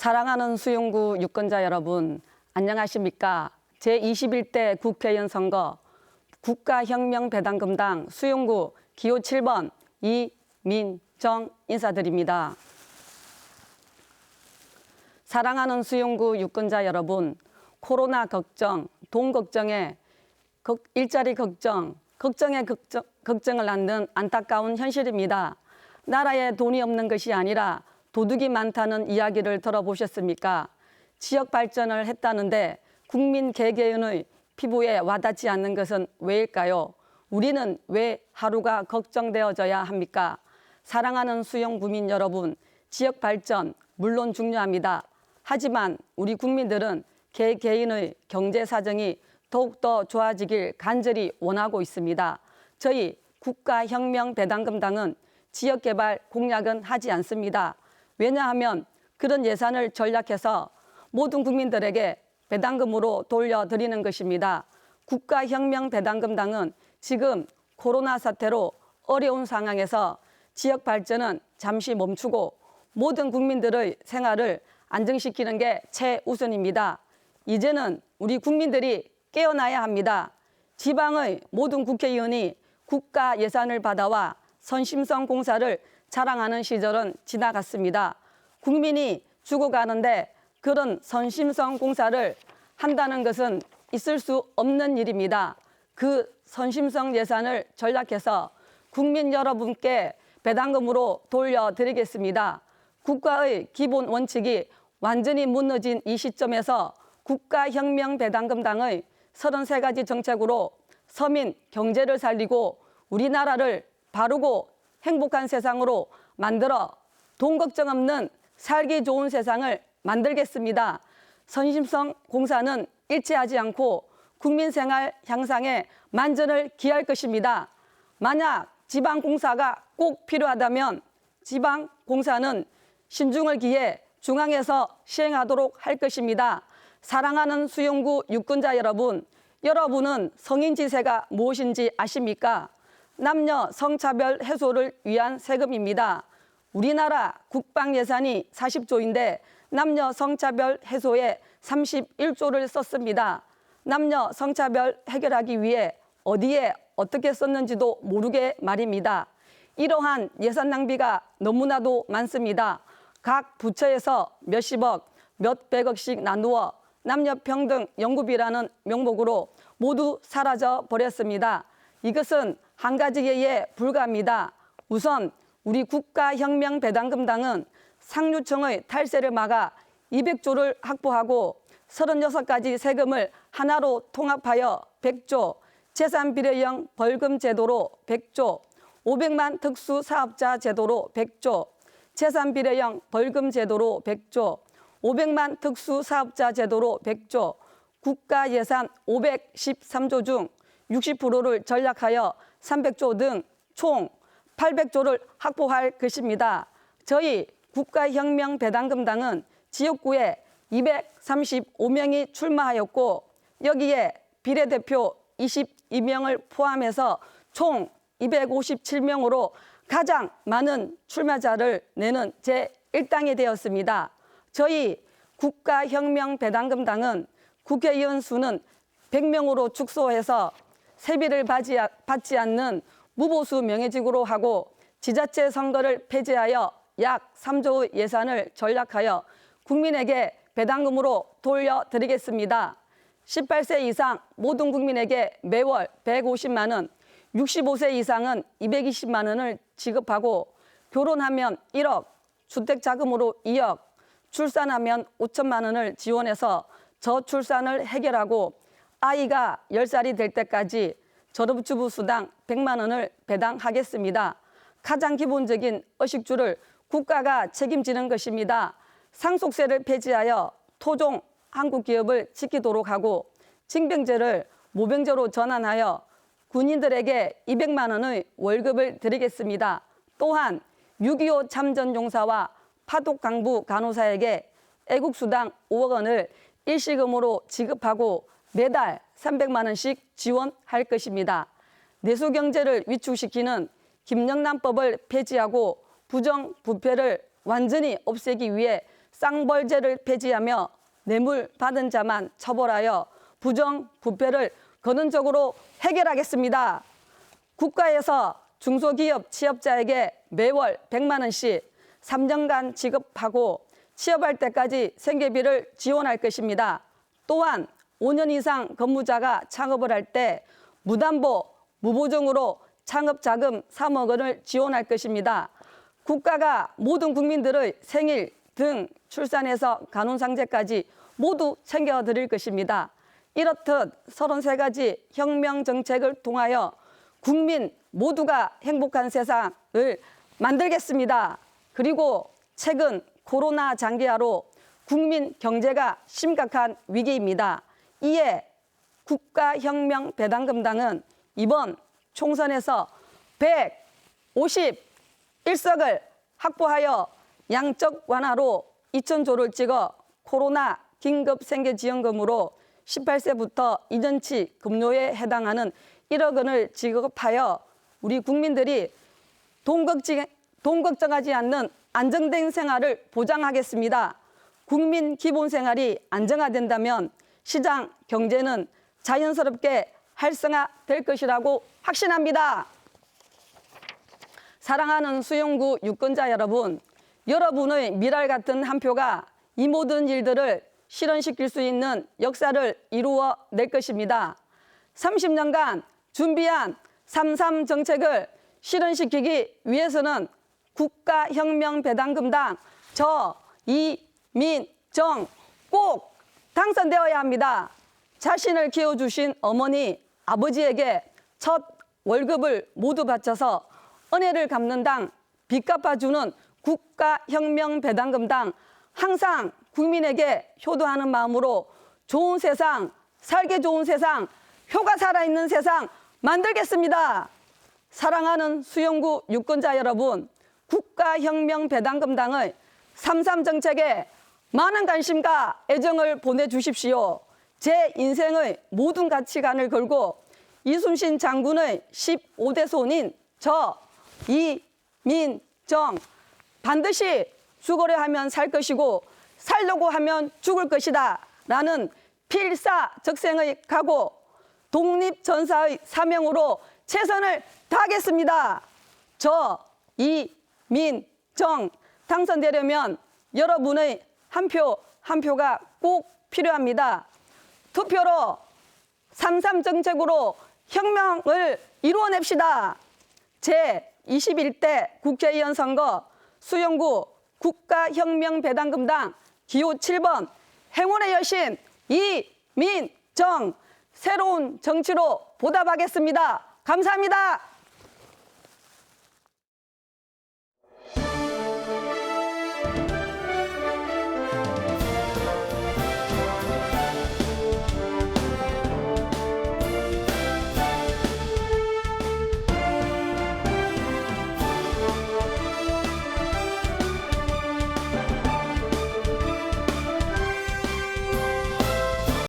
사랑하는 수용구 유권자 여러분, 안녕하십니까? 제21대 국회의원 선거 국가혁명배당금당 수용구 기호 7번 이민정 인사드립니다. 사랑하는 수용구 유권자 여러분, 코로나 걱정, 돈 걱정에 일자리 걱정, 걱정을 낳는 안타까운 현실입니다. 나라에 돈이 없는 것이 아니라 도둑이 많다는 이야기를 들어보셨습니까? 지역 발전을 했다는데 국민 개개인의 피부에 와닿지 않는 것은 왜일까요? 우리는 왜 하루가 걱정되어져야 합니까? 사랑하는 수용구민 여러분, 지역 발전 물론 중요합니다. 하지만 우리 국민들은 개개인의 경제 사정이 더욱더 좋아지길 간절히 원하고 있습니다. 저희 국가혁명배당금당은 지역개발 공약은 하지 않습니다. 왜냐하면 그런 예산을 전략해서 모든 국민들에게 배당금으로 돌려드리는 것입니다. 국가혁명배당금당은 지금 코로나 사태로 어려운 상황에서 지역 발전은 잠시 멈추고 모든 국민들의 생활을 안정시키는 게 최우선입니다. 이제는 우리 국민들이 깨어나야 합니다. 지방의 모든 국회의원이 국가 예산을 받아와 선심성 공사를 자랑하는 시절은 지나갔습니다. 국민이 죽어가는데 그런 선심성 공사를 한다는 것은 있을 수 없는 일입니다. 그 선심성 예산을 전략해서 국민 여러분께 배당금으로 돌려드리겠습니다. 국가의 기본 원칙이 완전히 무너진 이 시점에서 국가혁명배당금당의 33가지 정책으로 서민 경제를 살리고 우리나라를 바르고 행복한 세상으로 만들어 돈 걱정 없는 살기 좋은 세상을 만들겠습니다. 선심성 공사는 일치하지 않고 국민 생활 향상에 만전을 기할 것입니다. 만약 지방공사가 꼭 필요하다면 지방공사는 신중을 기해 중앙에서 시행하도록 할 것입니다. 사랑하는 수용구 유권자 여러분, 여러분은 성인지세가 무엇인지 아십니까? 남녀 성차별 해소를 위한 세금입니다. 우리나라 국방 예산이 40조인데 남녀 성차별 해소에 31조를 썼습니다. 남녀 성차별 해결하기 위해 어디에 어떻게 썼는지도 모르게 말입니다. 이러한 예산 낭비가 너무나도 많습니다. 각 부처에서 몇십억, 몇백억씩 나누어 남녀평등 연구비라는 명목으로 모두 사라져 버렸습니다. 이것은 한 가지 예에 불과합니다. 우선 우리 국가혁명배당금당은 상류층의 탈세를 막아 200조를 확보하고 36가지 세금을 하나로 통합하여 100조, 재산비례형 벌금 제도로 100조, 500만 특수사업자 제도로 100조, 재산비례형 벌금 제도로 100조, 500만 특수사업자 제도로 100조, 국가예산 513조 중 60%를 전략하여 300조 등 총 800조를 확보할 것입니다. 저희 국가혁명배당금당은 지역구에 235명이 출마하였고 여기에 비례대표 22명을 포함해서 총 257명으로 가장 많은 출마자를 내는 제1당이 되었습니다. 저희 국가혁명배당금당은 국회의원 수는 100명으로 축소해서 세비를 받지 않는 무보수 명예직으로 하고 지자체 선거를 폐지하여 약 3조의 예산을 전략하여 국민에게 배당금으로 돌려드리겠습니다. 18세 이상 모든 국민에게 매월 150만 원, 65세 이상은 220만 원을 지급하고 결혼하면 1억, 주택자금으로 2억, 출산하면 5천만 원을 지원해서 저출산을 해결하고 아이가 10살이 될 때까지 졸업주부 수당 100만 원을 배당하겠습니다. 가장 기본적인 의식주를 국가가 책임지는 것입니다. 상속세를 폐지하여 토종 한국 기업을 지키도록 하고 징병제를 모병제로 전환하여 군인들에게 200만 원의 월급을 드리겠습니다. 또한 6.25 참전용사와 파독강부 간호사에게 애국수당 5억 원을 일시금으로 지급하고 매달 300만 원씩 지원할 것입니다. 내수경제를 위축시키는 김영란법을 폐지하고 부정부패를 완전히 없애기 위해 쌍벌제를 폐지하며 뇌물 받은 자만 처벌하여 부정부패를 근원적으로 해결하겠습니다. 국가에서 중소기업 취업자에게 매월 100만 원씩 3년간 지급하고 취업할 때까지 생계비를 지원할 것입니다. 또한 5년 이상 근무자가 창업을 할 때 무담보, 무보증으로 창업자금 3억 원을 지원할 것입니다. 국가가 모든 국민들의 생일 등 출산에서 간혼상제까지 모두 챙겨드릴 것입니다. 이렇듯 33가지 혁명 정책을 통하여 국민 모두가 행복한 세상을 만들겠습니다. 그리고 최근 코로나 장기화로 국민 경제가 심각한 위기입니다. 이에 국가혁명배당금당은 이번 총선에서 151석을 확보하여 양적 완화로 2,000조를 찍어 코로나 긴급생계지원금으로 18세부터 2년치 급료에 해당하는 1억 원을 지급하여 우리 국민들이 돈 걱정하지 않는 안정된 생활을 보장하겠습니다. 국민 기본 생활이 안정화된다면 시장 경제는 자연스럽게 활성화될 것이라고 확신합니다. 사랑하는 수용구 유권자 여러분, 여러분의 미랄 같은 한 표가 이 모든 일들을 실현시킬 수 있는 역사를 이루어낼 것입니다. 30년간 준비한 3.3 정책을 실현시키기 위해서는 국가혁명배당금당 저 이민정 꼭 당선되어야 합니다. 자신을 키워주신 어머니, 아버지에게 첫 월급을 모두 바쳐서 은혜를 갚는 당, 빚 갚아주는 국가혁명배당금당 항상 국민에게 효도하는 마음으로 좋은 세상, 살기 좋은 세상, 효가 살아있는 세상 만들겠습니다. 사랑하는 수용구 유권자 여러분, 국가혁명배당금당의 3.3 정책에 많은 관심과 애정을 보내주십시오. 제 인생의 모든 가치관을 걸고 이순신 장군의 15대 손인 저 이민정 반드시 죽으려 하면 살 것이고 살려고 하면 죽을 것이다 라는 필사적생의 각오, 독립전사의 사명으로 최선을 다하겠습니다. 저 이민정 당선되려면 여러분의 한 표 한 표가 꼭 필요합니다. 투표로 3.3 정책으로 혁명을 이루어냅시다. 제21대 국회의원 선거 수용구 국가혁명배당금당 기호 7번 행운의 여신 이민정 새로운 정치로 보답하겠습니다. 감사합니다.